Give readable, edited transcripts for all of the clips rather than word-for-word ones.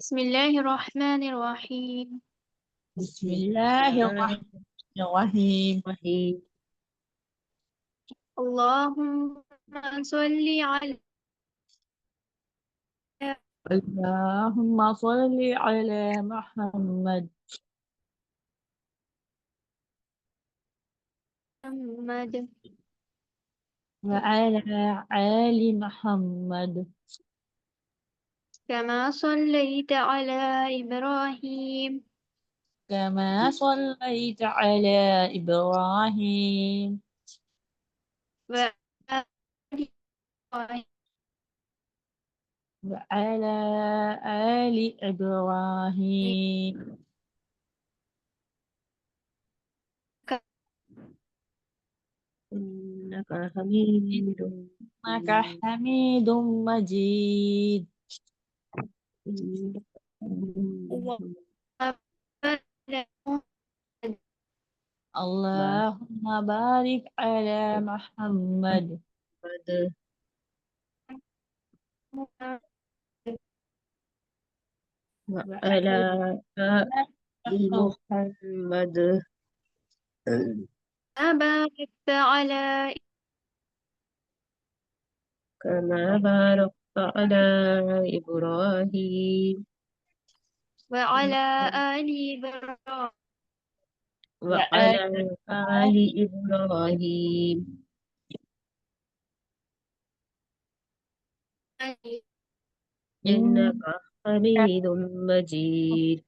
بسم الله الرحمن الرحيم. بسم بسم الله الله الرحمن الرحيم. الرحيم. اللهم صل على اللهم صل على محمد محمد وعلى آل محمد كما صليت على إبراهيم كما صليت على إبراهيم وآل إبراهيم وعلى آل إبراهيم إنك حميد إنك مجيد. حميد مجيد. إنك حميد اللهم بارك على محمد محمد وعلى آل محمد محمد باركت على كما باركت على إبراهيم وعلى آل إبراهيم وآل وعلى آل إبراهيم إنك إنك حميد مجيد.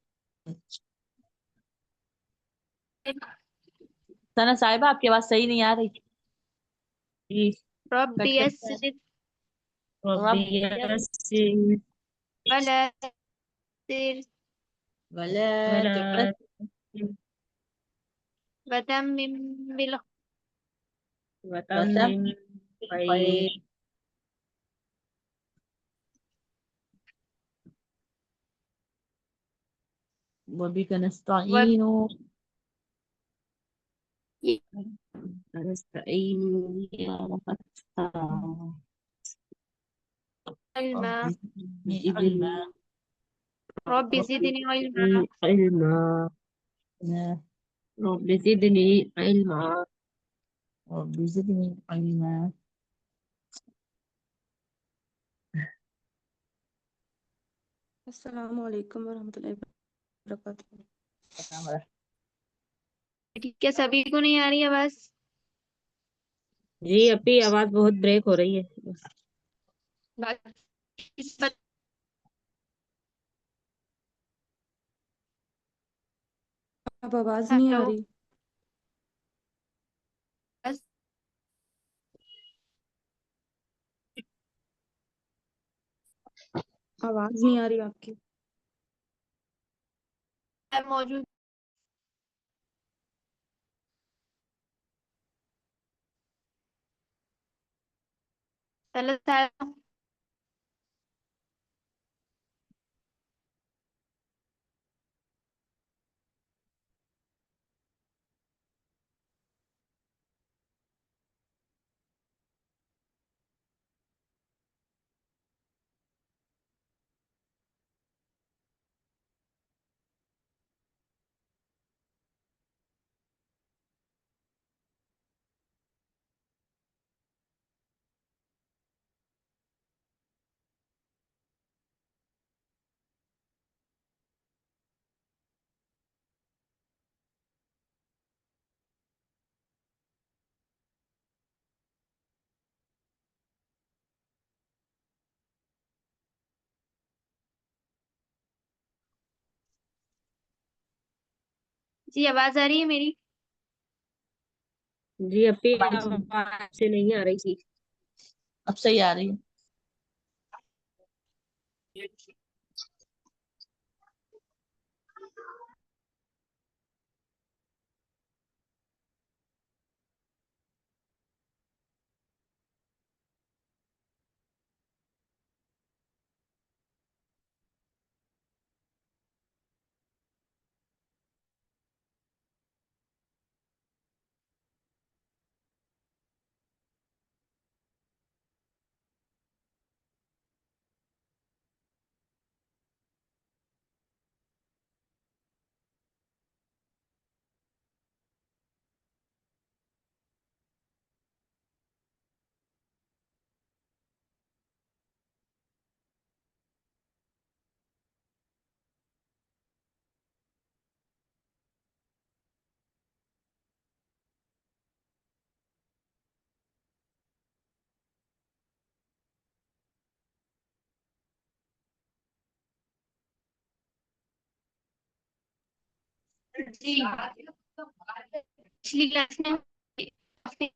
سنا صاحبہ آپ کی آواز صحیح نہیں آ رہی. رب کٹ کٹ يسر رب رب يسر ولا تسر ولا ولا تعسر تحزن وتمم وتمم وتمم خير. بالخير. وبك نستعين نستعين يا فتاح. رب والعلم زدني زدني علما. رب رب زدني علما. زدني علما. رب زدني علما. رب زدني علما. السلام علیکم ورحمۃ اللہ وبرکاتہ. ٹھیک ہے، سبھی کو نہیں آ رہی آواز؟ جی اپی آواز بہت بریک ہو رہی ہے. اب آواز نہیں آ رہی. آواز نہیں آ رہی آپ کی. موجود جی آواز آ رہی ہے میری؟ جی اپی اب آ رہی ہے. آواز سے نہیں آ رہی تھی. اب صحیح آ رہی ہے. جی پچھلی کلاس میں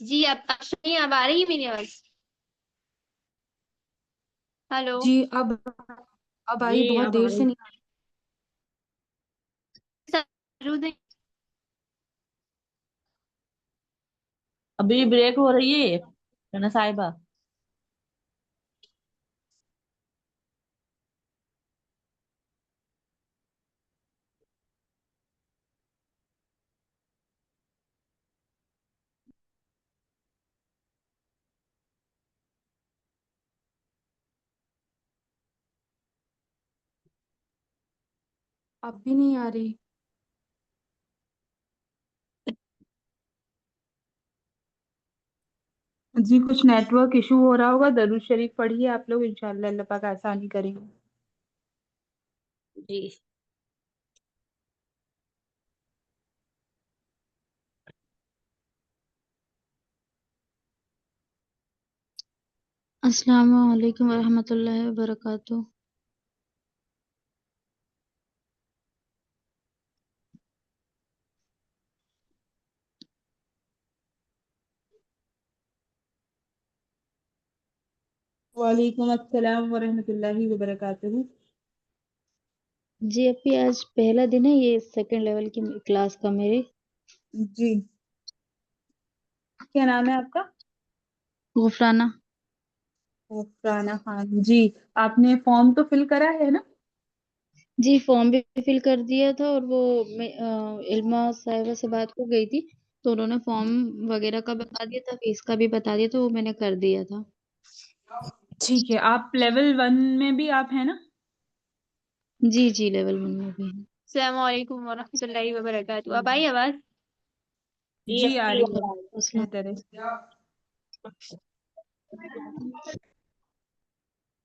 جی اب سنیے, اب آ رہی ہے میری آواز؟ ہلو جی اب آئی, جی بہت اب دیر آئی. سے نہیں آ رہی. موجود ہے؟ ابھی بریک ہو رہی ہے نا صاحبہ؟ اب بھی نہیں آ رہی. جی کچھ نیٹ ورک ایشو ہو رہا ہوگا. درود شریف پڑھیے آپ لوگ, انشاءاللہ اللہ پاک آسانی کریں گے. جی السلام علیکم ورحمۃ اللہ وبرکاتہ. وعلیکم السلام ورحمۃ اللہ وبرکاتہ. جی اپی آج پہلا دن ہے یہ سیکنڈ لیول کی کلاس کا میرے. جی کیا نام ہے آپ کا؟ غفرانہ. رانا خان. جی آپ نے فارم تو فل کرا ہے نا؟ جی فارم بھی فل کر دیا تھا, اور وہ علما صاحبہ سے بات ہو گئی تھی تو انہوں نے فارم وغیرہ کا بتا دیا تھا, فیس کا بھی بتا دیا, تو وہ میں نے کر دیا تھا. ٹھیک ہے. آپ لیول 1 میں بھی آپ ہیں نا؟ جی جی لیول 1 میں بھی ہے. السلام علیکم ورحمۃ اللہ وبرکاتہ. اب آئی آواز؟ جی آ رہی ہے, السلام. بہتر ہے.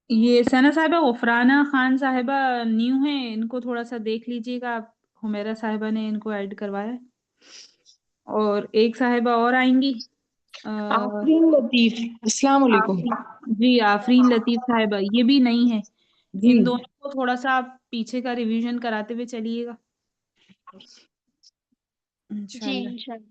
یہ ثنا صاحبہ غفرانہ خان صاحبہ نیو ہیں, ان کو تھوڑا سا دیکھ لیجیے گا آپ. حمیرہ صاحبہ نے ان کو ایڈ کروایا ہے, اور ایک صاحبہ اور آئیں گی. آفرین لطیف. السلام علیکم. جی آفرین لطیف صاحبہ یہ بھی نہیں ہے. جی ان دونوں کو تھوڑا سا آپ پیچھے کا ریویژن کراتے ہوئے چلیے گا جی انشاءاللہ. انشاءاللہ.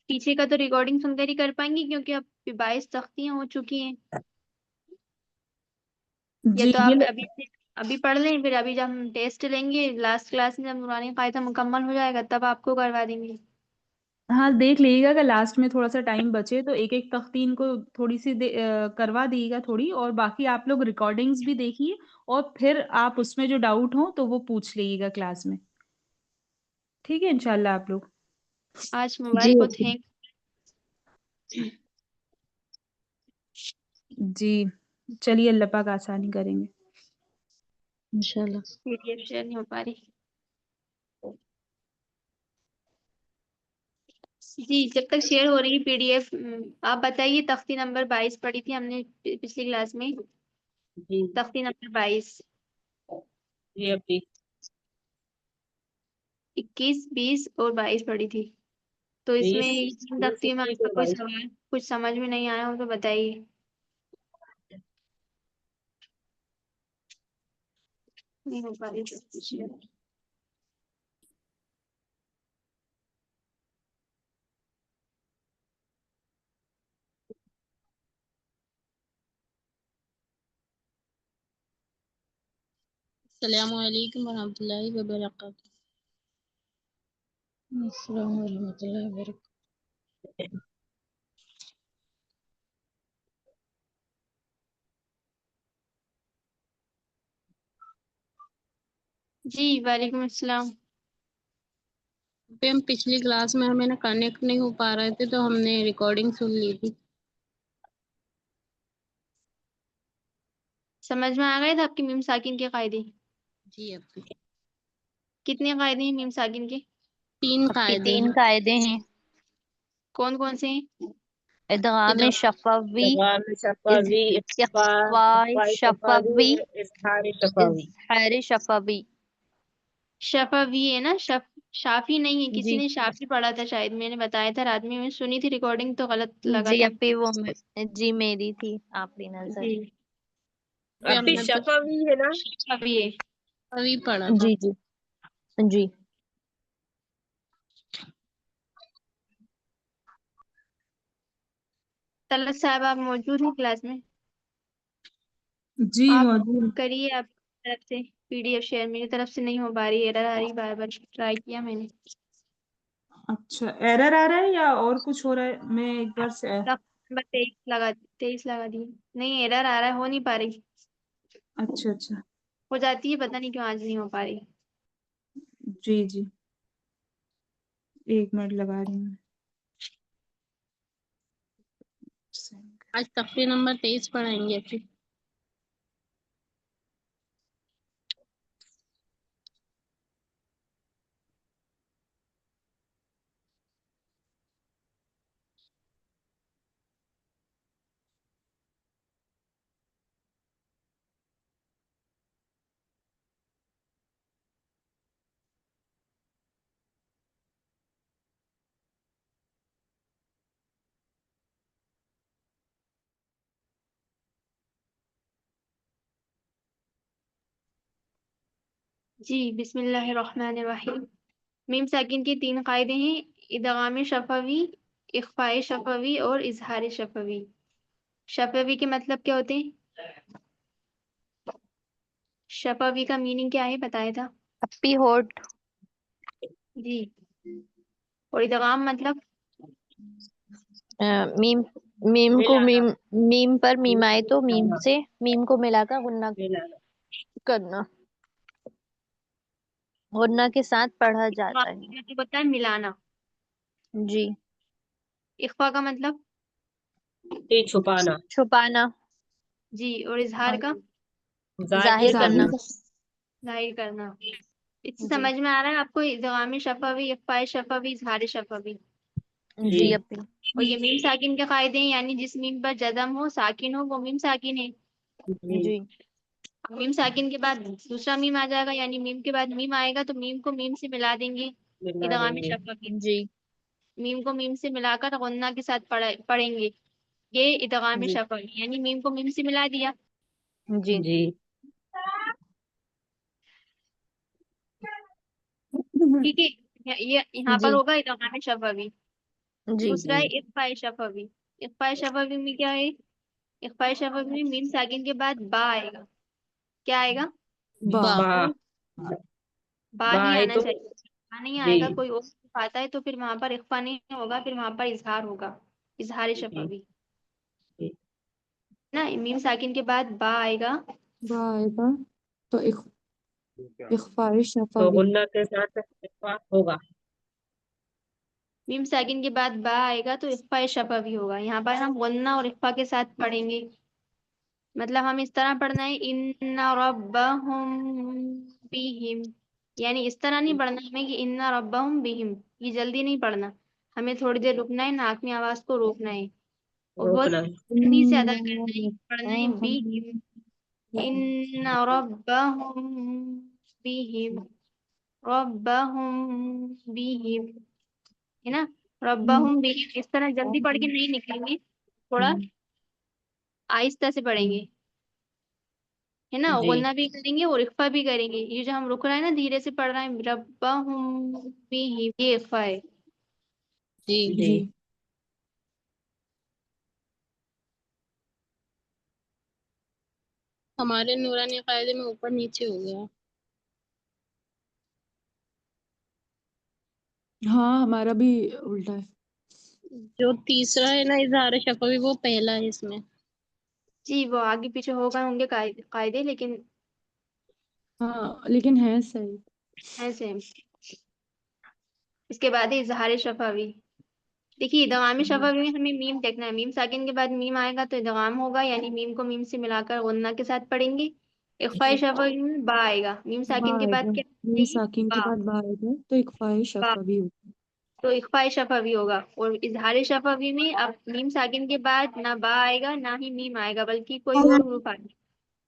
پیچھے کا تو ریکارڈنگ سن کر ہی کر پائیں گی, کیونکہ اب 22 تختیاں ہو چکی ہیں. یا جی تو یہ آپ ابھی پڑھ لیں, پھر ابھی جب ہم ٹیسٹ لیں گے لاسٹ کلاس میں, جب نورانی قاعدہ مکمل ہو جائے گا تب آپ کو کروا دیں گے. ہاں دیکھ لیجیے گا کہ لاسٹ میں تھوڑا سا ٹائم بچے تو ایک ایک تختین کو تھوڑی سی کروا دیے گا تھوڑی, اور باقی آپ لوگ ریکارڈنگز بھی دیکھیے, اور پھر آپ اس میں جو ڈاؤٹ ہوں تو وہ پوچھ لیجیے گا کلاس میں. ٹھیک ہے انشاءاللہ آپ لوگ. آج جی موبائل کو اپی. تھینک. جی چلیے, اللہ پاک آسانی کریں گے. انشاءاللہ. PDF شیئر نہیں ہو پا رہی. جی جب تک شیئر ہو رہی ہے PDF, آپ بتائیے تختی نمبر 22 پڑھی تھی ہم نے پچھلی کلاس میں. جی تختی نمبر 22, جی اپی. 21, 20 اور 22 پڑھی تھی. تو اس میں 3 تختی میں آپ کا کوئی سوال کچھ سمجھ میں نہیں آیا ہو تو بتائیے. نہیں ہو پا رہی شیئر. السلام علیکم ورحمۃ اللہ وبرکاتہ. السلام ورحمۃ اللہ وبرکاتہ. جی وعلیکم السلام. ہم پچھلی کلاس میں ہمیں نا کنیکٹ نہیں ہو پا رہے تھے تو ہم نے ریکارڈنگ سن لی تھی. سمجھ میں آ گئے تھے آپ کی میم ساکن کے قاعدے؟ جی اپی. کتنے قاعدے ہیں میم ساکن کے؟ 3 ابھی قاعدے 3 ہیں. قاعدے ہیں. کون کون سے ہیں؟ ادغام شفوی, ادغام شفوی, اخفاء اخفاء شفوی شفوی, اور اظہار شفوی. اظہار شفوی. شفوی ہے نا, شافی نہیں ہے، کسی جی نے شافی پڑھا تھا شاید، میں نے بتایا تھا رات میں سنی تھی ریکارڈنگ تو غلط لگا جی تھا اپی وہ جی میری تھی آخری نظر. جی اپی شفوی ہے نا؟ شافی ہے. ابھی پڑھا تھا. جی جی جی. طلعت صاحب آپ موجود ہیں کلاس میں؟ جی آپ موجود. کریے آپ طرف سے پی ڈی ایف شیئر، میری طرف سے نہیں ہو پا رہی، ایرر آ رہی، بار بار ٹرائی کیا میں نے. اچھا ایرر آ رہا ہے یا اور کچھ ہو رہا ہے؟ میں ایک بار سے نمبر 23 لگا دی. نہیں ایرر آ رہا ہے، ہو نہیں پا رہی. اچھا اچھا ہو جاتی ہے، پتہ نہیں کیوں آج نہیں ہو پا رہی. جی جی 1 منٹ لگا رہی ہوں. آج تفریح نمبر 23 پڑھائیں گے پھر. جی بسم اللہ الرحمن الرحیم. میم ساکن کے 3 قاعدے ہیں: ادغام شفوی، اخفاء شفوی اور اظہار شفوی. شفوی کے مطلب کیا ہوتے ہیں؟ شفوی کا میننگ کیا ہے بتایا تھا اپی ہوٹ. جی. اور ادغام مطلب میم میم کو ملانا. میم پر میم آئے تو میم سے میم کو ملا کر غنہ ملانا. کرنا، غنہ کے ساتھ پڑھا جاتا ہے. مطلب ہوتا ہے ملانا. جی. اخفاء کا مطلب چھپانا. چھپانا، جی. اور اظہار کا ظاہر کرنا. ظاہر کرنا. اس سے جی سمجھ میں آ رہا ہے آپ کو ادغام شفوی، اخفاء شفوی، اظہار شفوی. جی اپی. اور یہ میم ساکن کے قاعدے ہیں، یعنی جس میم پر جزم ہو، ساکن ہو، وہ میم ساکن ہے. جی میم ساکن کے بعد دوسرا میم آ جائے گا، یعنی میم کے بعد میم آئے گا تو میم کو میم سے ملا دیں گے. ملا ادغام دیں گے. شفوی. جی میم کو میم سے ملا کر غنہ کے ساتھ پڑھیں گے. یہ ادغام جی شفوی، یعنی میم کو میم سے ملا دیا. جی جی. ٹھیک ہے. یہاں پر جی ہوگا ادغام شفوی. جی دوسرا ہے اخفاء شفوی. اخفاء شفوی میں کیا ہے؟ اخفاء شفوی میں میم ساکن کے بعد با آئے گا. کیا آئے گا؟ با. با با ہی ہے آنا تو چاہیے. با نہیں جی. آئے گا، کوئی اور آتا ہے تو پھر وہاں پر اخفاء نہیں ہوگا، پھر وہاں پر اظہار ہوگا، اظہار جی. شفوی. جی. نا میم ساکن کے بعد با آئے گا. با آئے گا تو اخفاء تو شفوی. غنہ کے ساتھ اخفاء ہوگا. میم ساکن کے بعد با آئے گا تو اخفاء شفوی ہوگا. یہاں پر ہم غنہ اور اخفاء کے ساتھ پڑھیں گے. مطلب ہم اس طرح پڑھنا ہے ان ربہم بہم، یعنی اس طرح نہیں پڑھنا ہمیں کہ ان ربہم بہم، یہ جلدی نہیں پڑھنا، ہمیں تھوڑی دیر رکنا ہے، ناک میں آواز کو روکنا ہے اور بہت روکنا. تیزی سے ادا کرنا ہے. پڑھنا ہے بہم، ان ربہم بہم، ربہم بہم، ہے نا. ربہم بہم اس طرح جلدی پڑھ کے نہیں نکلیں گے، تھوڑا آہستہ سے پڑھیں گے، ہے نا. جی. غنہ بھی کریں گے اور اخفا بھی کریں گے. یہ جو ہم رک رہے ہیں نا، دھیرے سے پڑھ رہے ہیں ربہم بہم، یہ اخفا ہے. جی جی. ہمارے نورانی قاعدے میں اوپر نیچے ہو گیا. ہاں ہمارا بھی الٹا ہے. جو تیسرا ہے نا اظہار شفوی، وہ پہلا ہے اس میں. جی وہ آگے پیچھے ہو گئے ہوں گے قاعدے، لیکن ہاں لیکن ہے صحیح. ہے سیم. اس کے بعد ہے اظہار شفوی. دیکھیے ادغام شفوی میں ہمیں میم دیکھنا ہے. میم ساکن کے بعد میم آئے گا تو ادغام ہوگا، یعنی میم کو میم سے ملا کر غنہ کے ساتھ پڑھیں گے. اخفاء شفوی میں با آئے گا. میم با ساکن کے آئے بعد گا، کیا میم چاہیے؟ ساکن کے با. بعد با آئے گا تو اخفاء با شفوی ہوگا. تو اخفاء شفوی ہوگا. اور اظہار شفوی میں اب میم ساکن کے بعد نہ با آئے گا نہ ہی میم آئے گا، بلکہ کوئی اور حروف آئے گا.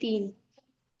3।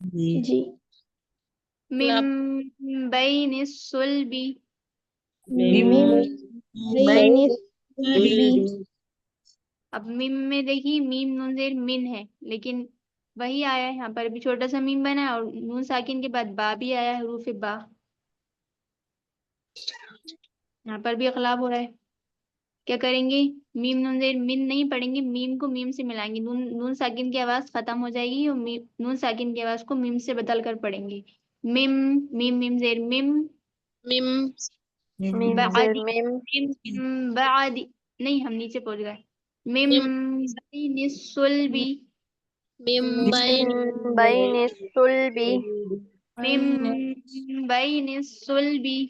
جی جی من بین الصلبی میم بین الصلب اب میم میں دیکھیے میم نون زیر من ہے، لیکن وہی آیا ہے، یہاں پر بھی چھوٹا سا میم بنا ہے اور نون ساکن کے بعد با بھی آیا ہے، حروف با، یہاں پر بھی اخلاف ہو رہا ہے. کیا کریں گے؟ میم نون زیر من نہیں پڑھیں گے، میم کو میم سے ملائیں گے، نون ساکن کی آواز ختم ہو جائے گی اور نون ساکن کی آواز کو میم سے بدل کر پڑھیں گے. میم میم میم زیر میم میم زیر بعدی میم میم بعدی، نہیں ہم نیچے پہنچ گئے. میم بین الصلبی من بین الصلب میم بین بین الصلبی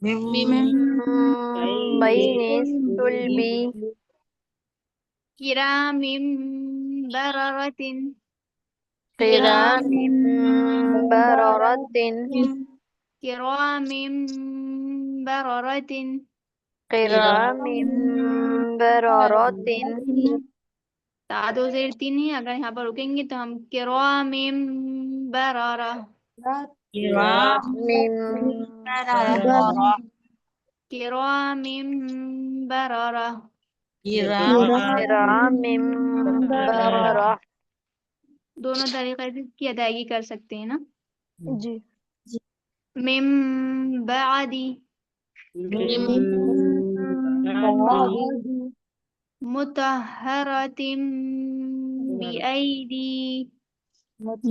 من بین الصلب کرام بررة کرام بررة کرام بررة کرام بررة دو زیر تین ہے، اگر یہاں پر رکیں گے تو ہم کرام بررہ کرام بررہ کرام بررة دونوں طریقے سے اس کی ادائیگی کر سکتے ہیں نا. جی من بعدی مطہرۃ بأیدی بعد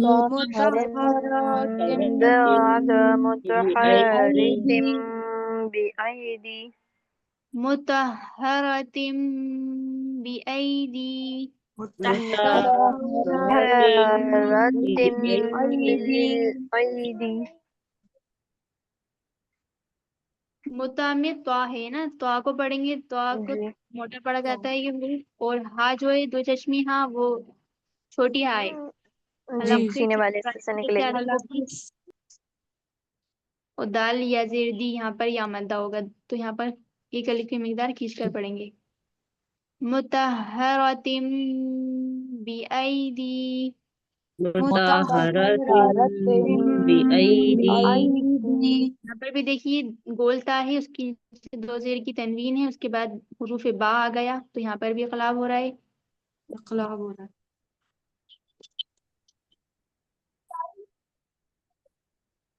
متحرث بأيدي مطہرۃ بأیدی مطهرة بالأيدي متا میں تو ہے نا، تو کو پڑھیں گے، تو کو جی موٹا پڑھا جاتا ہے یہ، اور ہا جو ہے دو چشمی ہاں وہ چھوٹی ہا ہے، جی حلق سینے والے سے نکلے سے گی الگ ہوگی. اور دال یا زیر دی یہاں پر یا مدہ ہوگا، تو یہاں پر ایک الف کی مقدار کھینچ کر پڑھیں گے. مطہرۃ بأیدی مطہرۃ بأیدی یہاں پر بھی دیکھیے گولتا ہے، اس کی دو زیر کی تنوین ہے، اس کے بعد حروف با آ گیا، تو یہاں پر بھی اخلاف ہو رہا ہے. اخلاق ہو رہا ہے.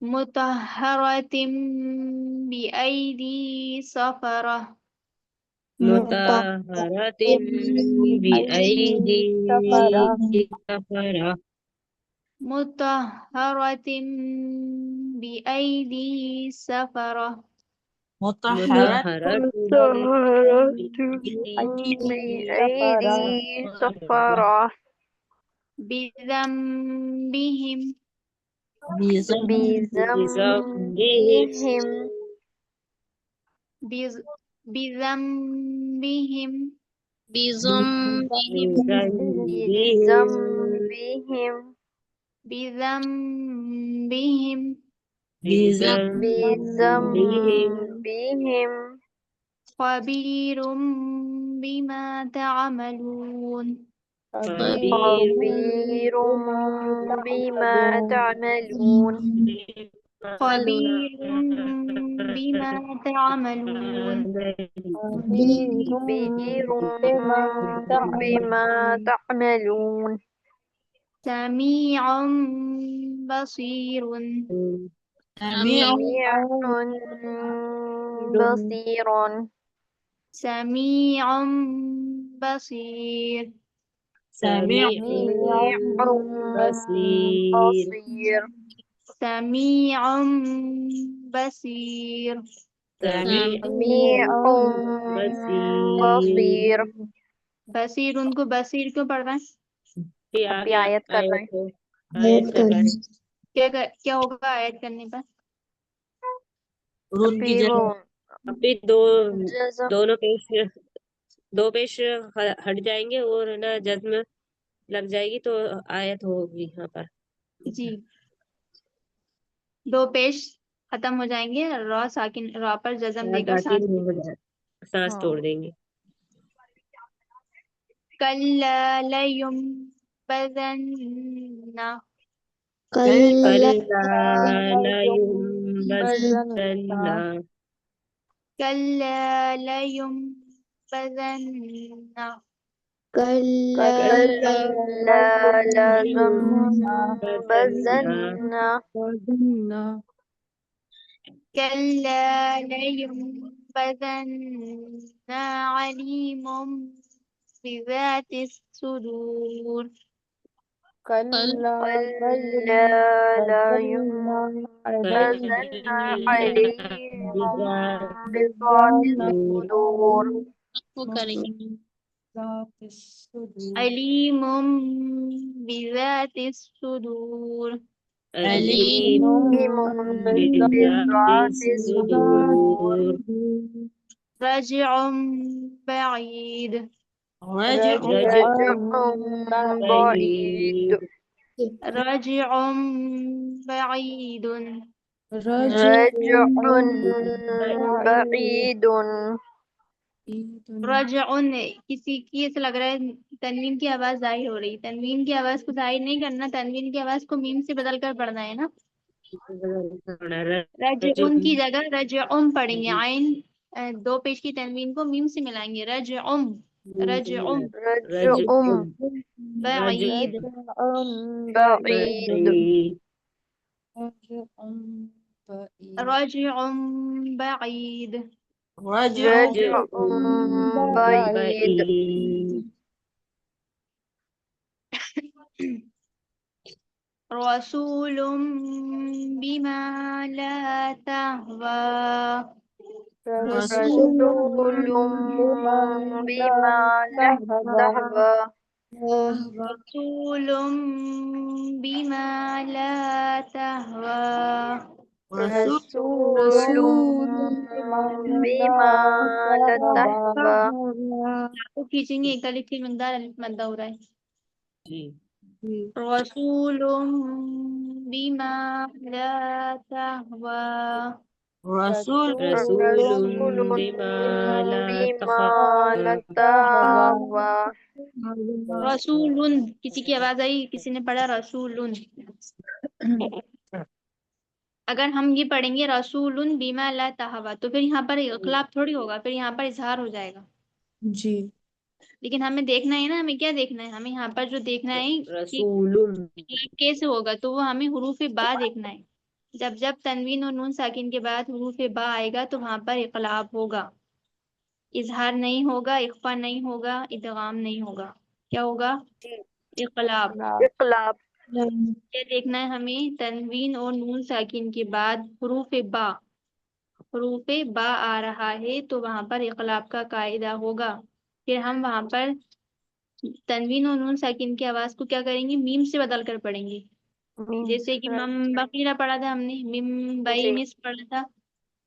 مطہرۃ بأیدی سفرہ مطہرۃ بأیدی سفرہ مطہرۃ بأیدی سفرہ مطہرۃ بأيدي سفرة بذنبہم بذنبهم بذنبہم بذنبهم بذنبہم بذنبهم خبیر بما تعملون خبير بما تعملون خبیر بما تعملون خبير بما تعملون سمیع بصیر سميع بصير سمیع بصیر سميع بصیر بصير سمیع بصیر سميع بصیر بصير بصیر ان کو بصیر کیوں پڑھ رہے ہیں؟ پھر ابھی آگے آیت کر رہے ہیں آیت کر رہے ہیں. کیا ہوگا ایڈ کرنے پر؟ ابھی وہ ابھی جزم دو پیش ہٹ جائیں گے اور نا جزم لگ جائے گی تو آیت ہوگی یہاں پر. جی دو پیش ختم ہو جائیں گے، را ساکن را پر جزم دے کر ساکن ہو جائے، سانس توڑ دیں گے. کلا لینبذن كلا كلا لينبذن كلا لينبذن كلا وزنا كلا لينبذن عليم بذات الصدور كلا وہ کریں گے ذات الصدور عليم بذات الصدور عليم بذات الصدور رجع بعيد رجع بعيد رجع بعيد بعيد رجع کسی کی ایسا لگ رہا ہے تنوین کی آواز ظاہر ہو رہی، تنوین کی آواز کو ظاہر نہیں کرنا، تنوین کی آواز کو میم سے بدل کر پڑھنا ہے نا. رجعن کی جگہ رجعم پڑھیں گے، عین دو پیش کی تنوین کو میم سے ملائیں گے، رجعم رجعم بعید رجعم بعید بعيد رسول بما لا تهوى رسول بما تهوى رسول بما لا تهوى رسول بما تهوى تو کھینچیں گے، ایک الف کی مقدار الف مدہ ہو رہا ہے. جی رسول بما لا تهوى رسول بما لا تهوى رسول کسی کی آواز آئی، کسی نے پڑھا رسول. اگر ہم یہ پڑھیں گے رسول بما لا تہوى تو پھر یہاں پر اخلاق تھوڑی ہوگا، پھر یہاں پر اظہار ہو جائے گا. جی لیکن ہمیں دیکھنا ہے نا، ہمیں کیا دیکھنا ہے، ہمیں یہاں پر جو دیکھنا ہے کہ رسول اخلاق کیسے ہوگا، تو وہ ہمیں حروف با دیکھنا ہے. جب تنوین اور نون ساکن کے بعد حروف با آئے گا تو وہاں پر اقلاب ہوگا، اظہار نہیں ہوگا، اخفا نہیں ہوگا، ادغام نہیں ہوگا. کیا ہوگا؟ اقلاب. کیا دیکھنا ہے ہمیں؟ تنوین اور نون ساکن کے بعد حروف با آ رہا ہے تو وہاں پر اقلاب کا قاعدہ ہوگا. پھر ہم وہاں پر تنوین اور نون ساکن کی آواز کو کیا کریں گے؟ میم سے بدل کر پڑھیں گے. جیسے کہ مم بقیرہ پڑھا تھا ہم نے، مم بینس پڑھا تھا،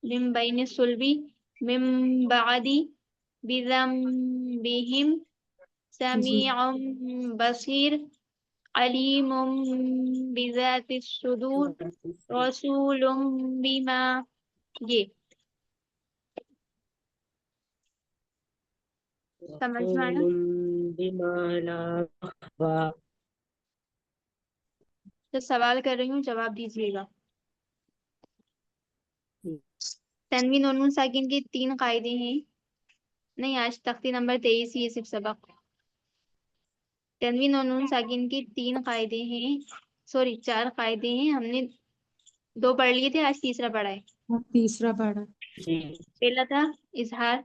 مم بینس سلبی، مم بعدی بذنبہم سمیع بصیر علیم بذات الصدور رسول بما. یہ سمجھ میں آیا؟ رسول بما لا تهوى تو سوال کر رہی ہوں، جواب دیجیے گا. تنوین اور نون ساکن کے 3 قاعدے ہیں. نہیں، آج تختی نمبر 23 یہ صرف سبق. تنوین اور نون ساکن کے 3 قاعدے ہیں، 4 قاعدے ہیں. ہم نے 2 پڑھ لیے تھے، آج تیسرا پڑھا ہے. تیسرا پڑھا جی پہلا تھا اظہار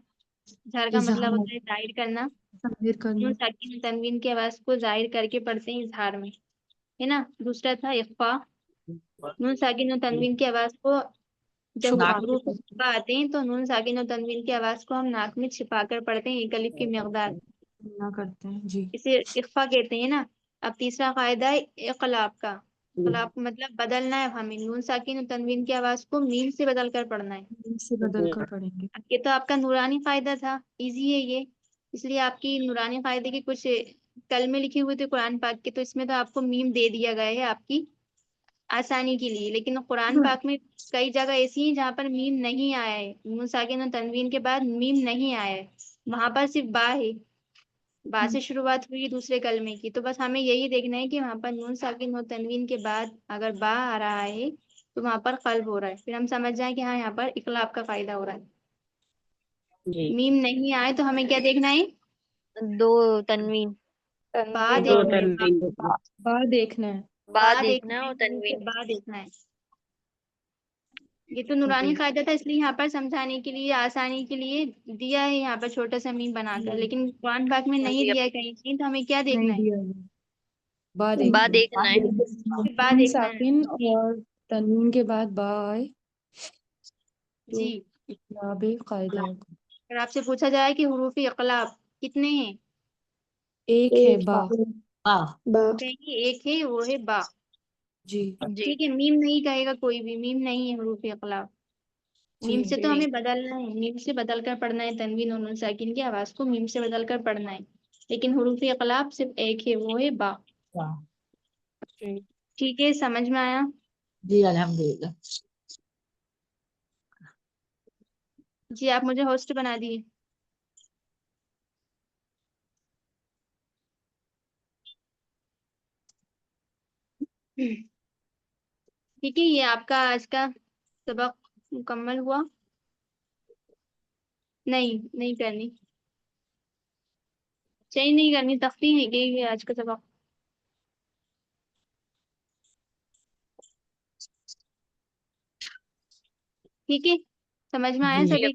کا مطلب ہوتا ہے ظاہر کرنا. ظاہر کرنا نون ساکن تنوین کی آواز کو ظاہر کر کے پڑھتے ہیں اظہار میں، ہے نا. دوسرا تھا اخفا، نون ساکن اور تنوین کی آواز کو جب حروف چھپا آتے ہیں تو نون ساکن اور تنوین کی آواز کو ہم ناک میں چھپا کر پڑھتے ہیں، ایک الف کی مقدار، نہ کرتے ہیں. جی اسے اخفا کہتے ہیں نا. اب تیسرا قاعدہ ہے اقلاب کا. اقلاب کا مطلب بدلنا ہے، ہمیں نون ساکن اور تنوین کی آواز کو میم سے بدل کر پڑھنا ہے. اس سے بدل کر پڑھیں گے. اب یہ تو آپ کا نورانی فائدہ تھا، ایزی ہے یہ، اس لیے آپ کی نورانی فائدے کے کچھ کلمے لکھے ہوئے تھے قرآن پاک کے، تو اس میں تو آپ کو میم دے دیا گیا ہے آپ کی آسانی کے لیے. لیکن قرآن پاک میں کئی جگہ ایسی ہیں جہاں پر میم نہیں آیا ہے، نون ساکن اور تنوین کے بعد میم نہیں آیا ہے، وہاں پر صرف با ہے. با سے شروعات ہوئی دوسرے کلمے کی، تو بس ہمیں یہی دیکھنا ہے کہ وہاں پر نون ساکن و تنوین کے بعد اگر با آ رہا ہے تو وہاں پر قلب ہو رہا ہے، پھر ہم سمجھ جائیں کہ ہاں یہاں پر اقلاب کا فائدہ ہو رہا ہے۔ جی میم نہیں آئے تو ہمیں کیا دیکھنا ہے؟ دو تنوین با دو دیکھنا ہے، تنوین با دیکھنا ہے۔ با با دیکھنا دیکھنا ہے ہے، اور حروف تنوین با دیکھنا ہے۔ یہ تو نورانی جی قاعدہ تھا، اس لیے یہاں پر سمجھانے کے لیے آسانی کے لیے دیا ہے یہاں پر چھوٹا سا میم بنا کر، لیکن قرآن پاک میں نہیں جی دیا ہے کہیں کہیں، تو ہمیں کیا دیکھنا نہیں ہے؟ دیا ہے، با با دیکھنا دیکھنا ہے۔ پھر با نون دیکھنا ہے ساکن جی اور تنوین کے بعد با آئے تو جی۔ اقلاب قاعدہ ہوگا۔ اگر آپ سے پوچھا جائے کہ حروف اقلاب کتنے ہیں، ایک ہے با۔ کہیں گے ایک ہے، وہ ہے با۔ جی جی ٹھیک ہے، میم نہیں کہے گا کوئی بھی، میم نہیں ہے حروف اقلاب۔ جی میم سے تو جی ہمیں بدلنا ہے، میم سے بدل کر پڑھنا ہے، تنوین اور نون ساکن کی آواز کو میم سے بدل کر پڑھنا ہے، لیکن حروف اقلاب صرف ایک ہے، وہ ہے با۔ جی ٹھیک ہے، سمجھ میں آیا؟ جی الحمدللہ۔ جی آپ مجھے ہوسٹ بنا دیے۔ ٹھیک ہے، یہ آپ کا آج کا سبق مکمل ہوا؟ نہیں کرنی، چینج نہیں کرنی، تختی ہے کہ یہ آج کا سبق۔ ٹھیک ہے، سمجھ میں آیا جی سبھی؟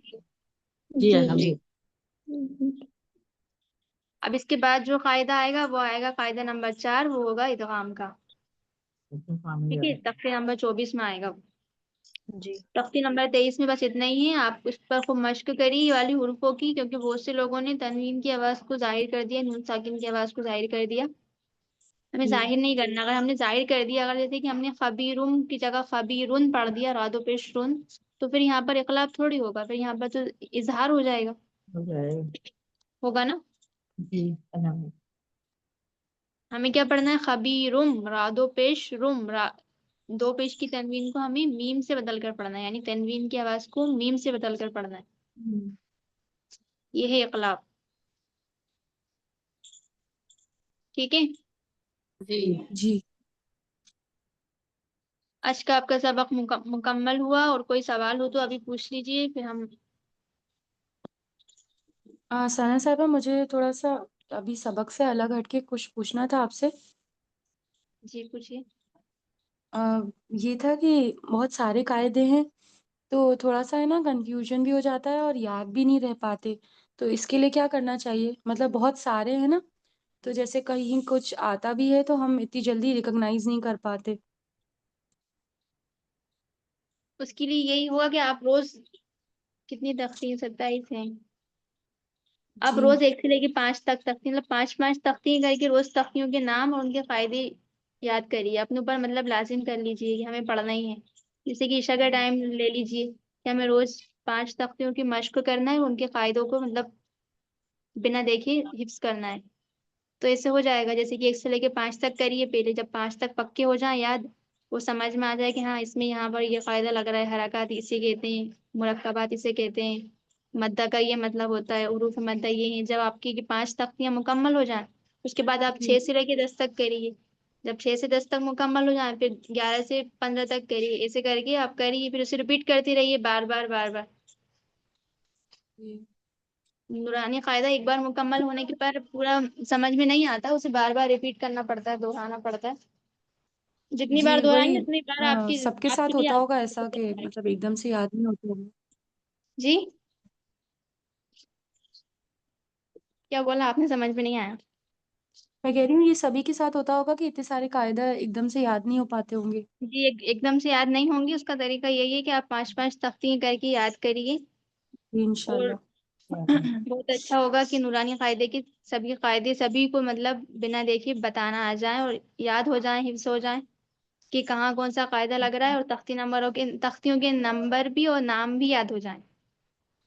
جی الحمدللہ۔ اب اس کے بعد جو قاعدہ آئے گا وہ آئے گا قاعدہ نمبر 4، وہ ہوگا ادغام کا۔ ٹھیک ہے، تختی نمبر 24 میں آئے گا۔ جی تختی نمبر 23 میں بس اتنا ہی ہے، آپ اس پر خوب مشق کری یہ والی حروفوں کی، کیونکہ بہت سے لوگوں نے تنوین کی آواز کو ظاہر کر دیا، نون ساکن کی آواز کو ظاہر کر دیا۔ ہمیں ظاہر نہیں کرنا، اگر ہم نے ظاہر کر دیا، اگر جیسے کہ ہم نے خبیرم کی جگہ خبیرن پڑھ دیا راد و پیش رن، تو پھر یہاں پر اقلاب تھوڑی ہوگا، پھر یہاں پر تو اظہار ہو جائے گا، ہو جائے گا۔ ہوگا نا؟ جی الحمدللہ۔ ہمیں کیا پڑھنا ہے؟ خبیرم راد و پیش رم، دو پیش کی تنوین کو ہمیں میم سے بدل کر پڑھنا ہے، یعنی تنوین کی آواز کو میم سے بدل کر پڑھنا ہے، یہ ہے اقلاب۔ ٹھیک ہے، جی جی آج کا آپ کا سبق مکمل ہوا، اور کوئی سوال ہو تو ابھی پوچھ لیجئے، پھر ہم ثنا صاحبہ مجھے تھوڑا سا ابھی سبق سے الگ ہٹ کے کچھ پوچھنا تھا آپ سے۔ جی پوچھیے۔ یہ تھا کہ بہت سارے قاعدے ہیں تو تھوڑا سا ہے نا کنفیوژن بھی ہو جاتا ہے اور یاد بھی نہیں رہ پاتے، تو اس کے لیے کیا کرنا چاہیے؟ مطلب بہت سارے ہیں نا، تو جیسے کہیں کچھ آتا بھی ہے تو ہم اتنی جلدی ریکگنائز نہیں کر پاتے۔ اس کے لیے یہی ہوا کہ آپ روز کتنی تختی 27 ہیں، اب جی روز 1 سے لے کے 5 تک تختی، مطلب 5 تختیاں کر کے روز تختیوں کے نام اور ان کے فائدے یاد کریے، اپنے اوپر مطلب لازم کر لیجئے کہ ہمیں پڑھنا ہی ہے، جیسے کہ عشاء کا ٹائم لے لیجئے کہ ہمیں روز 5 تختیوں کی مشق کرنا ہے، ان کے فائدوں کو مطلب بنا دیکھے حفظ کرنا ہے، تو اس سے ہو جائے گا، جیسے کہ 1 سے لے کے 5 تک کریے پہلے، جب 5 تک پکے ہو جائیں یاد، وہ سمجھ میں آ جائے کہ ہاں اس میں یہاں پر یہ فائدہ لگ رہا ہے، حرکات اسے کہتے ہیں، مرکبات اسے کہتے ہیں، مدہ کا یہ مطلب ہوتا ہے، حروف مدہ یہ ہیں، جب آپ کی 5 تختیاں مکمل ہو جائیں اس کے بعد آپ جی 6 سے لے کے 10 تک کریے، جب 6 سے 10 تک مکمل ہو جائیں پھر 11 سے 15 تک کریے، ایسے کر کے آپ کریے، پھر اسے ریپیٹ کرتے رہیے بار بار بار بار۔ جی نورانی قاعدہ ایک بار مکمل ہونے کے پر پورا سمجھ میں نہیں آتا، اسے بار بار ریپیٹ کرنا پڑتا ہے، دہرانا پڑتا ہے، جتنی جی بار وہی دہرائیں گے اتنی بار سب کے آپ کے ساتھ لیے ہوتا ہوگا ایسا آسان کہ ہوگا۔ مطلب ایک دم سے یاد نہیں ہوتا ہوگا۔ جی کیا بولا آپ نے؟ سمجھ میں نہیں آیا۔ میں کہہ رہی ہوں یہ سبھی کے ساتھ ہوتا ہوگا کہ اتنے سارے قاعدہ ایک دم سے یاد نہیں ہو پاتے ہوں گے۔ جی ایک دم سے یاد نہیں ہوں گی، اس کا طریقہ یہی ہے کہ آپ 5 تختیں کر کے یاد کریے، جی اور انشاءاللہ۔ بہت اچھا ہوگا کہ نورانی قاعدے کے سبھی قاعدے سبھی کو مطلب بنا دیکھے بتانا آ جائیں اور یاد ہو جائیں، حفظ ہو جائیں کہ کہاں کون سا قاعدہ لگ رہا ہے، اور تختیوں کے نمبر بھی اور نام بھی یاد ہو جائیں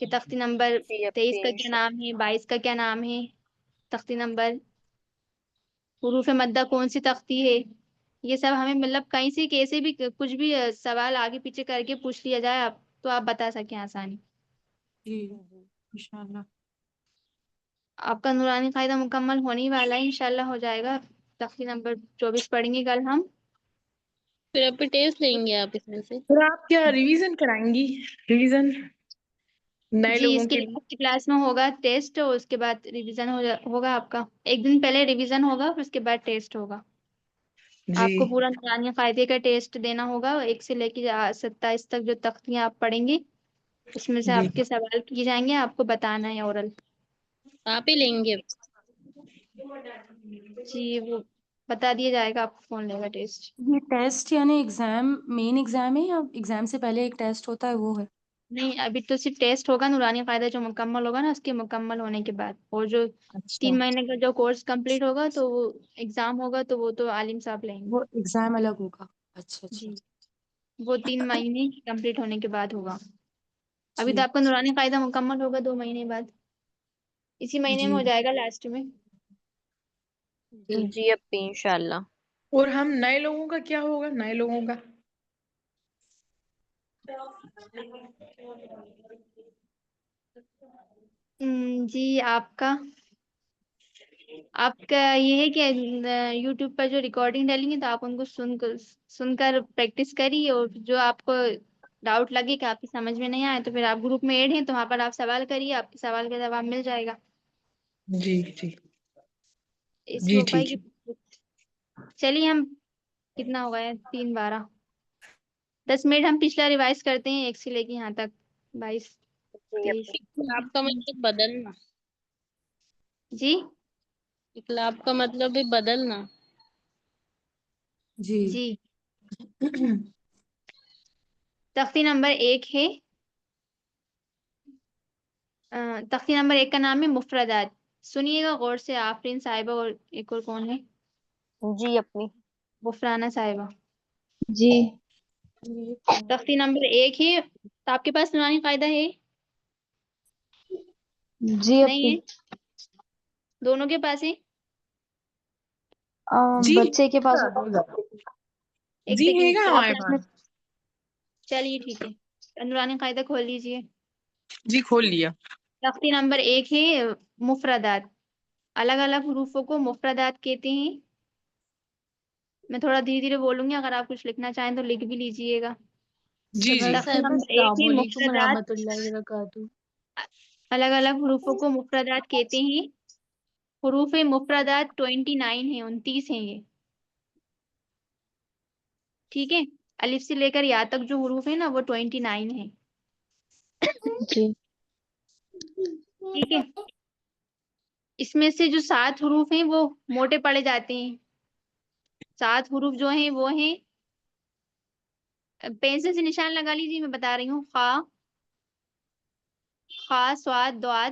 کہ تختی نمبر جی 23 کا کیا انشاءاللہ۔ نام ہے، 22 کا کیا نام ہے، تختی نمبر، حروف مدہ کون سی تختی ہے، یہ سب ہمیں مطلب کہیں سے کیسے بھی کچھ بھی سوال آگے پیچھے کر کے پوچھ لیا جائے آپ تو آپ بتا سکیں آسانی۔ جی انشاءاللہ۔ آپ کا نورانی قاعدہ مکمل ہونے والا ہے، انشاءاللہ ہو جائے گا. تختی نمبر 24 پڑھیں گے کل ہم. پھر اب ٹیسٹ لیں گے آپ اس میں سے؟ پھر آپ کیا ریویژن کرائیں گی؟ ریویژن نئے جی، لوگوں اس کے کے لیے لیے؟ آپ کی کلاس میں ہوگا ٹیسٹ، اور اس کے بعد ریویژن ہوگا آپ کا. ایک دن پہلے ریویژن ہوگا، پھر اس کے بعد ٹیسٹ ہوگا. جی آپ کو پورا نورانی قاعدے کا ٹیسٹ دینا ہوگا، 1 سے لے کے 27 تک جو تختیاں آپ پڑھیں گے اس میں سے جی آپ کے سوال کیے جائیں گے، آپ کو بتانا ہے اورل. آپ ہی لیں گے؟ جی، وہ بتا دیا جائے گا آپ کو کون لے گا ٹیسٹ. یہ ٹیسٹ یعنی ایگزام مین ایگزام ہے یا ایگزام سے پہلے ایک ٹیسٹ ہوتا ہے وہ ہے؟ نہیں، ابھی تو صرف ٹیسٹ ہوگا نورانی قاعدہ جو مکمل ہوگا نا، اس کے مکمل ہونے کے بعد. اور جو اچھا 3 مہینے کا جو کورس کمپلیٹ ہوگا تو وہ ایگزام ہوگا، تو وہ تو عالم صاحب لیں گے. وہ ایگزام الگ ہوگا. اچھا اچھا جی، وہ 3 مہینے کمپلیٹ ہونے کے بعد ہوگا. ابھی تو ٹھیک. آپ کا نورانی قاعدہ مکمل ہوگا 2 مہینے بعد، اسی مہینے جی میں ہو جائے گا لاسٹ میں. جی. جی اپی انشاءاللہ. اور ہم نئے لوگوں کا کیا ہوگا؟ نئے لوگوں کا جی، آپ کا یہ ہے کہ یوٹیوب پر جو ریکارڈنگ ڈالیں گے تو آپ ان کو سن کر پریکٹس کریے، اور جو آپ کو ڈاؤٹ لگے کہ آپ کی سمجھ میں نہیں آئے تو پھر آپ گروپ میں ایڈ ہیں تو وہاں پر آپ سوال کریے، آپ کے سوال کا جواب مل جائے گا. جی جی اس جی وہ پائی ٹھیک ہے. کی. چلیے، ہم کتنا ہو گیا ہے؟ 3:12. 10 منٹ ہم پچھلا ریوائز کرتے ہیں 1 سے لے کے یہاں تک 22 جی 23. اپی. آپ کا مطلب بدلنا؟ جی اقلاب کا مطلب ہے بدلنا. جی. جی، تختی نمبر 1 ہے. تختی نمبر 1 کا نام ہے مفردات. سنیے گا غور سے، آفرین صاحبہ اور ایک اور کون ہے؟ جی اپی. غفرانہ صاحبہ. جی تختی نمبر 1 ہے. تو آپ کے پاس نورانی قاعدہ ہے؟ جی نہیں اپی. ہے؟ دونوں کے پاس ہے؟ جی بچے کے پاس ایک جی ہے سیکنڈ گا آپ ہمارے اپنے. پاس. چلیے ٹھیک ہے، نورانی قاعدہ کھول لیجیے. جی کھول لیا. تختی نمبر 1 ہے مفردات. الگ الگ حروفوں کو مفردات کہتے ہیں. میں تھوڑا دھیرے دھیرے بولوں گی، اگر آپ کچھ لکھنا چاہیں تو لکھ بھی لیجیے گا. جی جی تختی نمبر 1 ہے مفردات. اللہ وبرکاتہ. الگ الگ حروفوں کو مفردات کہتے ہیں. حروف مفردات 29 ہیں، 29 ہیں یہ. ٹھیک ہے، الف سے لے کر یا تک جو حروف ہیں نا وہ 29 ہیں. جی ٹھیک ہے، اس میں سے جو 7 حروف ہیں وہ موٹے پڑے جاتے ہیں. 7 حروف جو ہیں وہ ہیں، پینسل سے نشان لگا لیجیے، میں بتا رہی ہوں. خا صاد ضاد.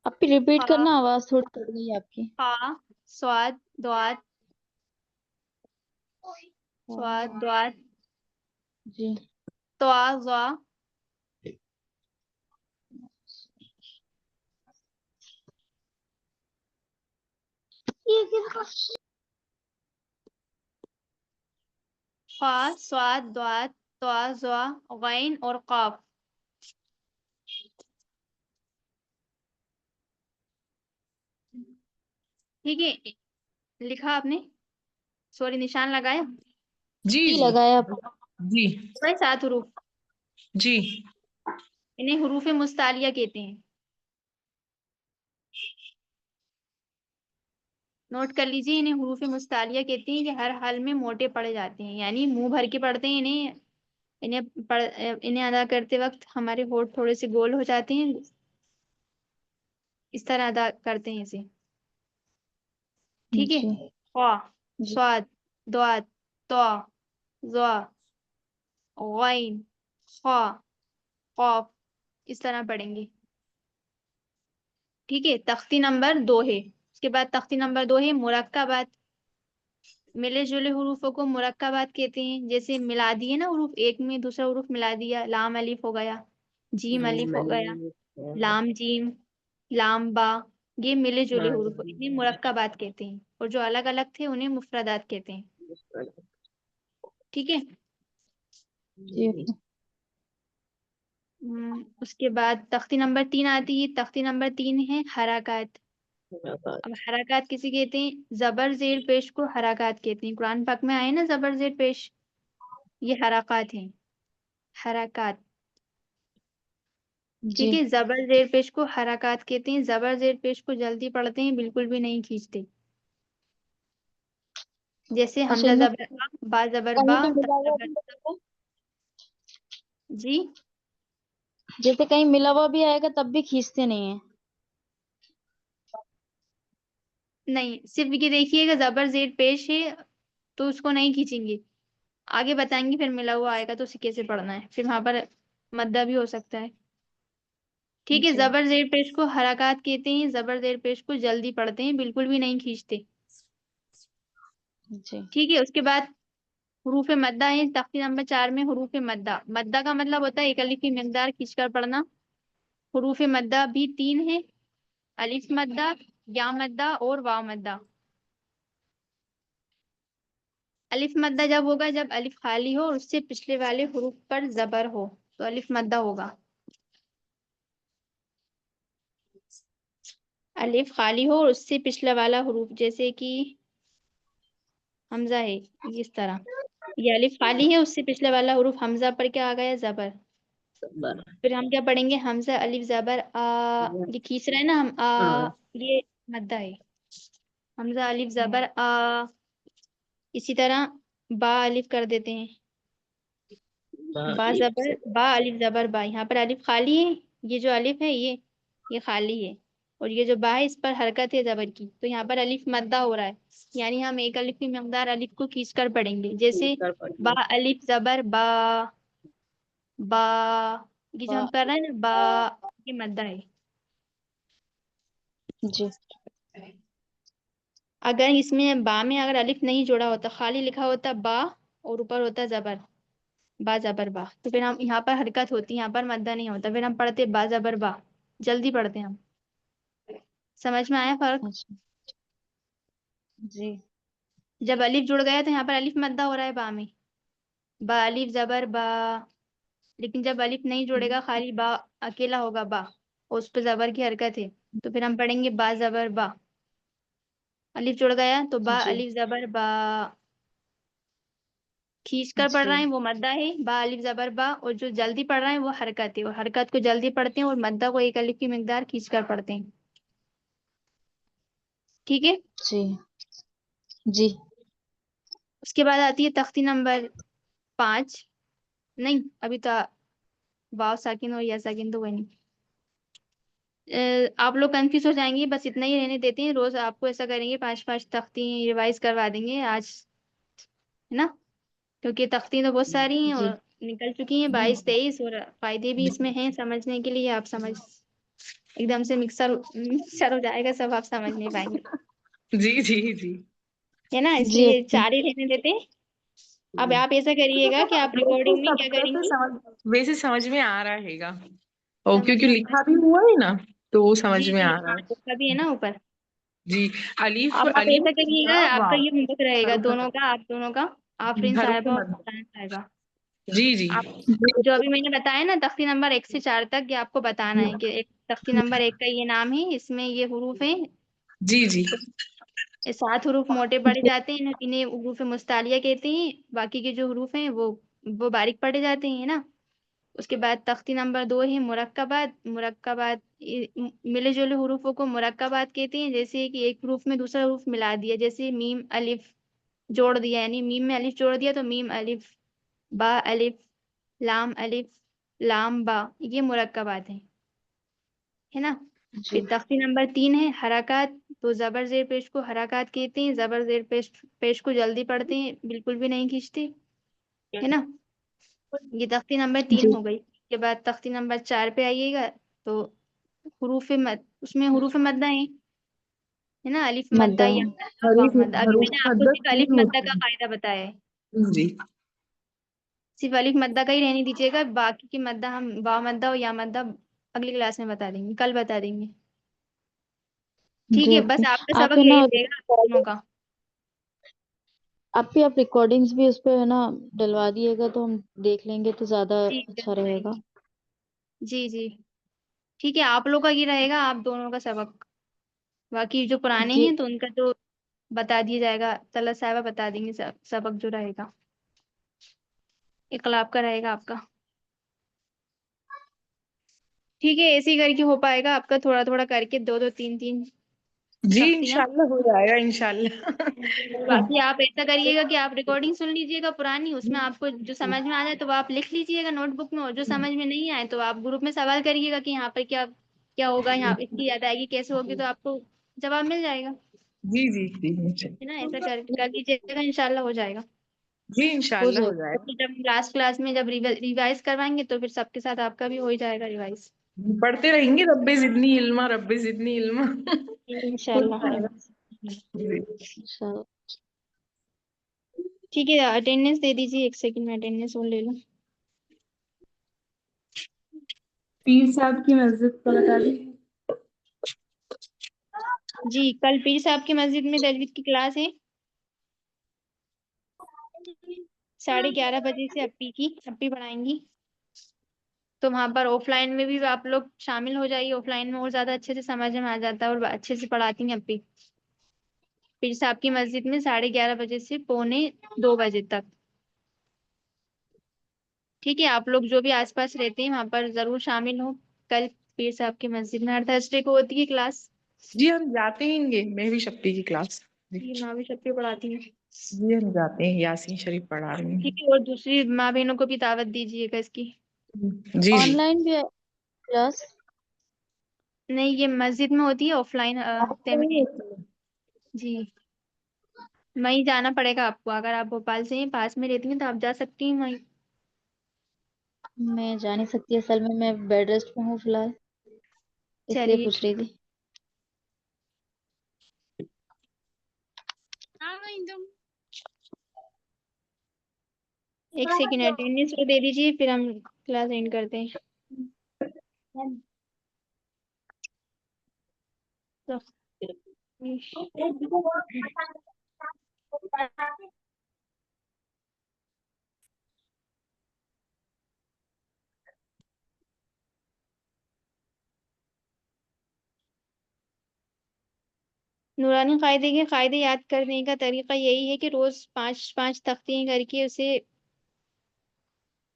اپی ریپیٹ خا کرنا، آواز تھوڑی کٹ گئی آپ کی. خا صاد ضاد. صاد ضاد. جی طا ظا. خا صاد ضاد طا ظا غین اور قاف. ٹھیک ہے، لکھا آپ نے؟ سوری، نشان لگایا؟ جی جی جی لگایا. جی 7 حروف، جی انہیں حروف مستعلیہ کہتے ہیں. نوٹ کر لیجیے، انہیں حروف مستعلیہ کہتے ہیں کہ ہر حال میں موٹے پڑے جاتے ہیں، یعنی منہ بھر کے پڑھتے ہیں. انہیں ادا کرتے وقت ہمارے ہونٹ تھوڑے سے گول ہو جاتے ہیں، اس طرح ادا کرتے ہیں اسے. ٹھیک ہے، جی خا جی صاد ضاد طا ظا غین خا قاف، اس طرح پڑھیں گے. ٹھیک ہے، تختی نمبر 2 ہے. اس کے بعد تختی نمبر 2 ہے مرکبات. ملے جلے حروفوں کو مرکبات کہتے ہیں. جیسے ملا دیے نا حروف، ایک میں دوسرا حروف ملا دیا، لام الف ہو گیا، جیم الف ہو گیا، لام جیم، لام با. یہ ملے جلے حروف، انہیں مرکبات کہتے ہیں. اور جو الگ الگ تھے انہیں مفردات کہتے ہیں. ٹھیک ہے، جی اس کے بعد تختی نمبر 3 آتی ہے. تختی نمبر 3 ہے حرکات. اب حرکات کسی کہتے ہیں؟ زبر زیر پیش کو حرکات کہتے ہیں. قرآن پاک میں آئے نا زبر زیر پیش، یہ حرکات ہیں. حرکات ٹھیک جی ہے. زبر زیر پیش کو حرکات کہتے ہیں. زبر زیر پیش کو جلدی پڑھتے ہیں، بالکل بھی نہیں کھینچتے. جیسے اچھا، حمزہ ان میں زبر با زبر کہیں با پہ تا ملا ہوا زبر بھی تا. آئے گا، جی جیسے کہیں ملا ہوا بھی آئے گا تب بھی کھینچتے نہیں ہیں. نہیں، صرف یہ دیکھیے گا زبر زیر پیش ہے تو اس کو نہیں کھینچیں گے. آگے بتائیں گے پھر ملا ہوا آئے گا تو اسے کیسے پڑھنا ہے. پھر وہاں پر مدہ بھی ہو سکتا ہے. ٹھیک ہے. جی زبر زیر پیش کو حرکات کہتے ہیں. زبر زیر پیش کو جلدی پڑھتے ہیں، بالکل بھی نہیں کھینچتے. جی ٹھیک ہے. اس کے بعد حروف مدہ ہے تختی نمبر 4 میں. حروف مدہ، مدہ کا مطلب ہوتا ہے ایک الف کی مقدار کھینچ کر پڑھنا. حروف مدہ بھی 3 ہے: الف مدہ، یا مدہ اور واو مدہ. الف مدہ جب ہوگا جب الف خالی ہو اور اس سے پچھلے والے حروف پر زبر ہو تو الف مدہ ہوگا. الف خالی ہو اور اس سے پچھلا والا حروف، جیسے کہ حمزہ ہے اس طرح. یہ الف خالی ہے، اس سے پچھلا والا حروف حمزہ پر کیا آ گیا؟ زبر. پھر ہم کیا پڑھیں گے؟ حمزہ الف زبر آ. یہ کھینچ رہے ہیں نا ہم آ، یہ مدہ ہے. حمزہ الف زبر آ. اسی طرح با الف کر دیتے ہیں. با زبر با الف زبر با. یہاں پر الف خالی ہے، یہ جو الف ہے یہ خالی ہے، اور یہ جو با ہے اس پر حرکت ہے زبر کی، تو یہاں پر الف مدہ ہو رہا ہے. یعنی ہم ایک الف کی مقدار الف کو کھینچ کر پڑھیں گے. جیسے با الف زبر با. با یہ جو ہم کر رہے ہیں نا با، یہ مدہ ہے. جی اگر اس میں با میں اگر الف نہیں جوڑا ہوتا، خالی لکھا ہوتا با اور اوپر ہوتا زبر، با زبر با، تو پھر ہم یہاں پر حرکت ہوتی، یہاں پر مدہ نہیں ہوتا. پھر ہم پڑھتے با زبر با، جلدی پڑھتے ہیں ہم. سمجھ میں آیا فرق؟ اچھا جی جب الف جڑ گیا تو یہاں پر الف مدہ ہو رہا ہے با میں، با الف زبر با. لیکن جب الف نہیں جوڑے گا، خالی با اکیلا ہوگا با اور اس پہ زبر کی حرکت ہے، تو پھر ہم پڑھیں گے با زبر با. الف جڑ گیا تو با جی الف زبر با. کھینچ کر پڑھ جی رہے ہیں وہ مدہ ہے با الف زبر با، اور جو جلدی پڑھ رہے ہیں وہ حرکت ہے، اور حرکت کو جلدی پڑھتے ہیں اور مدہ کو ایک الف کی مقدار کھینچ کر پڑھتے ہیں. ٹھیک ہے. جی جی اس کے بعد آتی ہے تختی نمبر 5. نہیں ابھی تو واو ساکن اور یا ساکن تو وہی نہیں. آپ لوگ کنفیوز ہو جائیں گے، بس اتنا ہی رہنے دیتے ہیں. روز آپ کو ایسا کریں گے 5 تختی ریوائز کروا دیں گے آج، ہے نا؟ کیونکہ تختی تو بہت ساری ہیں اور جی نکل چکی ہیں 22-23، اور فائدے بھی اس میں ہیں سمجھنے کے لیے. آپ سمجھ ایک دم سے مکسر ہو جائے گا سب، آپ سمجھ نہیں پائیں گے، جی جی جی ہے نا؟ اس جی لیے 4 ہی رہنے دیتے ہیں. اب آپ ایسا کریے گا کہ آپ ریکارڈنگ میں کیا کریں گی؟ ویسے سمجھ میں آ رہا ہے گا، اور سمجھ کیونکہ میں لکھا بھی ہوا ہے نا تو وہ جی سمجھ میں جی آ رہا ہاں، ہے. لکھا بھی ہے نا اوپر. جی الف اب آپ ایسا الف کریے گا، یا آپ کا واو یہ ہوم ورک رہے گا حروف دونوں مد. کا، آپ دونوں کا، آفرین حروف صاحبہ اور مد. فرحان صاحبہ. جی جی آپ جو ابھی میں نے بتایا نا تختی نمبر 1 سے 4 تک، یہ آپ کو بتانا ہے کہ ایک تختی نمبر 1 کا یہ نام ہے، اس میں یہ حروف ہیں. جی جی یہ 7 حروف موٹے پڑے جاتے ہیں، انہیں حروف مستعلیہ کہتے ہیں. باقی کے جو حروف ہیں وہ باریک پڑے جاتے ہیں نا. اس کے بعد تختی نمبر 2 ہے مرکبات. مرکبات ملے جلے حروفوں کو مرکبات کہتے ہیں. جیسے کہ ایک حروف میں دوسرا حروف ملا دیا، جیسے میم الف جوڑ دیا، یعنی میم میں الف جوڑ دیا تو میم الف، با الف، لام الف، لام با، یہ مرکبات ہیں، ہے نا؟ جی پھر تختی نمبر 3 ہے حرکات. تو زبر زیر پیش کو حرکات کہتے ہیں. زبر زیر پیش کو جلدی پڑھتے ہیں، بالکل بھی نہیں کھینچتے، ہے نا؟ یہ تختی نمبر 3 جی ہو گئی. اس کے بعد تختی نمبر 4 پہ آئیے گا تو حروف مد، اس میں حروف مدہ ہیں، ہے نا؟ الف مدہ، مدہ یا ہے. مدہ، واو مدہ. ابھی میں حروف نے آپ کو مد صرف الف 3 مدہ ہوتی کا قاعدہ بتایا ہے، ہیں. جی صرف الف مدہ کا ہی رہنے دیجیے گا. باقی کی مدہ ہم واو مدہ اور یا مدہ اگلی کلاس میں بتا دیں گے، کل بتا دیں گے. ٹھیک جی ہے، بس آپ کا آپ سبق ہے نا یہی رہے گا دونوں کا. آپ ریکارڈنگز بھی اس پہ ہے نا ڈلوا دیے گا تو ہم دیکھ لیں گے تو زیادہ جی اچھا ضرور رہے آئیں گا. گی. جی جی ٹھیک ہے، آپ لوگ کا یہ رہے گا، آپ دونوں کا سبق، باقی جو پرانے جی ہیں تو ان کا تو بتا دیا جائے گا، طلعت صاحبہ بتا دیں گے سبق جو رہے گا، اقلاب کا رہے گا آپ کا. ٹھیک ہے، ایسے ہی کر کے ہو پائے گا آپ کا، تھوڑا تھوڑا کر کے 2 2 3 3 جی تختیاں. انشاءاللہ ہو جائے گا انشاءاللہ. اور باقی آپ ایسا کریے گا کہ آپ ریکارڈنگ سن لیجیے گا پرانی، اس میں آپ کو جو سمجھ میں آ جائے تو وہ آپ لکھ لیجیے گا نوٹ بک میں، اور جو سمجھ میں نہیں آئے تو آپ گروپ میں سوال کریے گا کہ یہاں پر کیا کیا ہوگا، یہاں اس کی ادائیگی کیسے ہوگی، تو آپ کو جواب مل جائے گا، جی جی جی ہے نا. ایسا کر لیجیے گا، انشاءاللہ ہو جائے گا. جی ہو انشاءاللہ جائے ہو جائے تو پھر جب لاسٹ کلاس میں جب ریوائز کروائیں گے تو پھر سب کے ساتھ آپ کا بھی ہو ہی جائے گا ریوائز. گا. پڑھتے رہیں گے رب زدنی علما رب زدنی علما. ہو انشاءاللہ. جائے گا. جی. انشاءاللہ. ٹھیک ہے، اٹینڈنس دے دیجیے، 1 سیکنڈ میں اٹینڈنس اور لے لوں. پیر صاحب کی مسجد کا بتا دیں. جی کل پیر صاحب کی مسجد میں تجوید کی کلاس ہے 11:30 بجے سے اپی پڑھائیں گی. تو وہاں پر آف لائن میں بھی آپ لوگ شامل ہو جائیے، آف لائن میں اور زیادہ اچھے سے سمجھ میں آ جاتا ہے اور اچھے سے پڑھاتی ہیں اپی. پیر صاحب کی مسجد میں 11:30 بجے سے 1:45 بجے تک. ٹھیک ہے، آپ لوگ جو بھی آس پاس رہتے ہیں وہاں پر ضرور شامل ہوں. کل پیر صاحب کی مسجد میں ہر تھرسڈے کو ہوتی ہے کلاس. جی ہم جاتے ہیں گے، میں بھی شپی کی کلاس. جی یہ ماں بھی شپی پڑھاتی ہیں. جی ہم جاتے ہیں، یاسین شریف پڑھا رہی ہیں. ٹھیک ہے، اور دوسری ماں بہنوں کو بھی دعوت دیجیے گا اس کی. جی آن جی. لائن بھی ہے کلاس؟ نہیں، یہ مسجد میں ہوتی ہے آف لائن ہفتے میں. جی وہیں جانا پڑے گا آپ کو، اگر آپ بھوپال سے ہی پاس میں رہتی ہیں تو آپ جا سکتی ہیں وہیں. میں جا نہیں سکتی، اصل میں بیڈ ریسٹ پہ ہوں فی الحال، اس لیے چلیے پوچھ رہی تھی. 1 سیکنڈ اٹینڈنس کو دے دیجیے، پھر ہم کلاس اینڈ کرتے ہیں. نورانی قاعدے کے قاعدے یاد کرنے کا طریقہ یہی ہے کہ روز 5 5 تختیاں کر کے اسے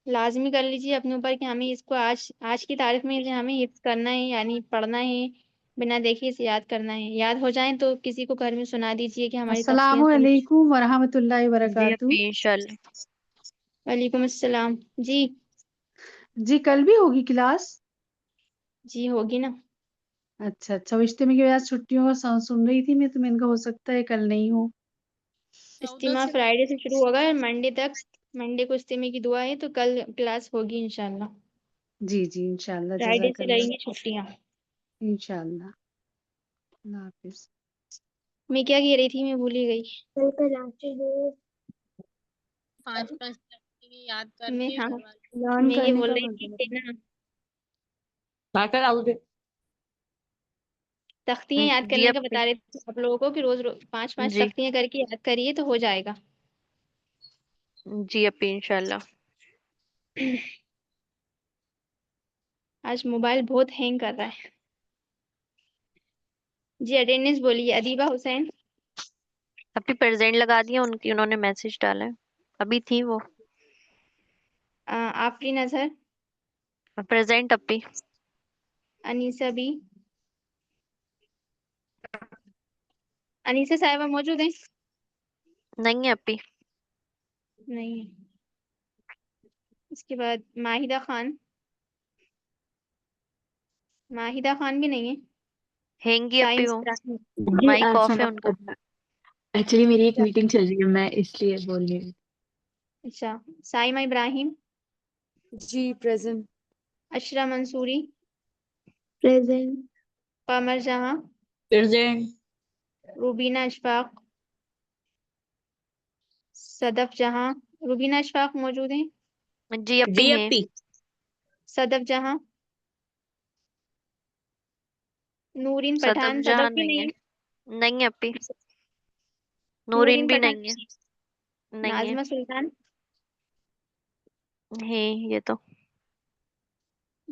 لازمی کر لیجیے اپنے اوپر کہ ہمیں اس کو آج کی تاریخ میں ہمیں حفظ کرنا ہے، یعنی پڑھنا ہے، بنا دیکھے اسے یاد کرنا ہے. یاد ہو جائیں تو کسی کو گھر میں سنا دیجیے کہ ہماری السلام تختیاں سن. علیکم ورحمۃ اللہ جی وبرکاتہ. اپی انشاءاللہ. وعلیکم السلام. جی جی کل بھی ہوگی کلاس؟ جی ہوگی نا. اچھا اچھا، وہ اجتماع کی وجہ سے چھٹیوں کا سن رہی تھی میں، تو میں ان کا ہو سکتا ہے کل نہیں ہو. اجتماع فرائیڈے سے شروع ہوگا منڈے تک، منڈے کو اجتماع کی دعا ہے، تو کل کلاس ہوگی انشاءاللہ. جی جی انشاءاللہ، فرائیڈے جزاک سے اللہ. رہیں گی چھٹیاں. انشاءاللہ. اللہ حافظ. میں کیا کہہ رہی تھی، میں بھول ہی گئی. 5 5 تختیاں یاد کر میں کے ہاں گھر والوں لرن میں یہ کرنے بول کا رہی بتا تھی رہے کہ تھے. نا تختیاں یاد جی کرنے کا اپی. بتا رہے تھے آپ لوگوں کو کہ روز 5 5 جی تختیاں کر کے یاد کریے تو ہو جائے گا. جی اپی انشاءاللہ. آج موبائل بہت ہینگ کر رہا ہے. جی اٹینڈنس بولیے. ادیبہ حسین. اپی پریزنٹ لگا دیا ان کی، انہوں نے میسج ڈالا ہے، ابھی تھی وہ. آفرین اظہر. پریزنٹ اپی. انیسہ بی. انیسہ صاحبہ موجود ہیں؟ نہیں ہے اپی. نہیں ہے. اس کے بعد ماہدہ خان. ماہدہ خان بھی نہیں ہے. ہیں گی اپی سائنس وہ، ابراہیم. جی مائک آف ہے سنا ان کا. ایکچولی میری ایک میٹنگ چل رہی ہے، میں اس لیے بول رہی ہوں. اچھا. سائمہ ابراہیم. جی پریزنٹ. اشرا منصوری. پریزنٹ. قمر جہاں. پریزنٹ. روبینہ اشفاق. صدف جہاں. روبینہ اشفاق موجود ہیں؟ جی اپی جی ہیں. اپی. صدف جہاں. نورین صدف پٹھان. جہاں صدف بھی نہیں نہیں ہے. ہے. نہیں ہے اپی. نورین نورین بھی پٹھان. نہیں ہے. نہیں ہے. ناظمہ سلطان. ہے یہ تو.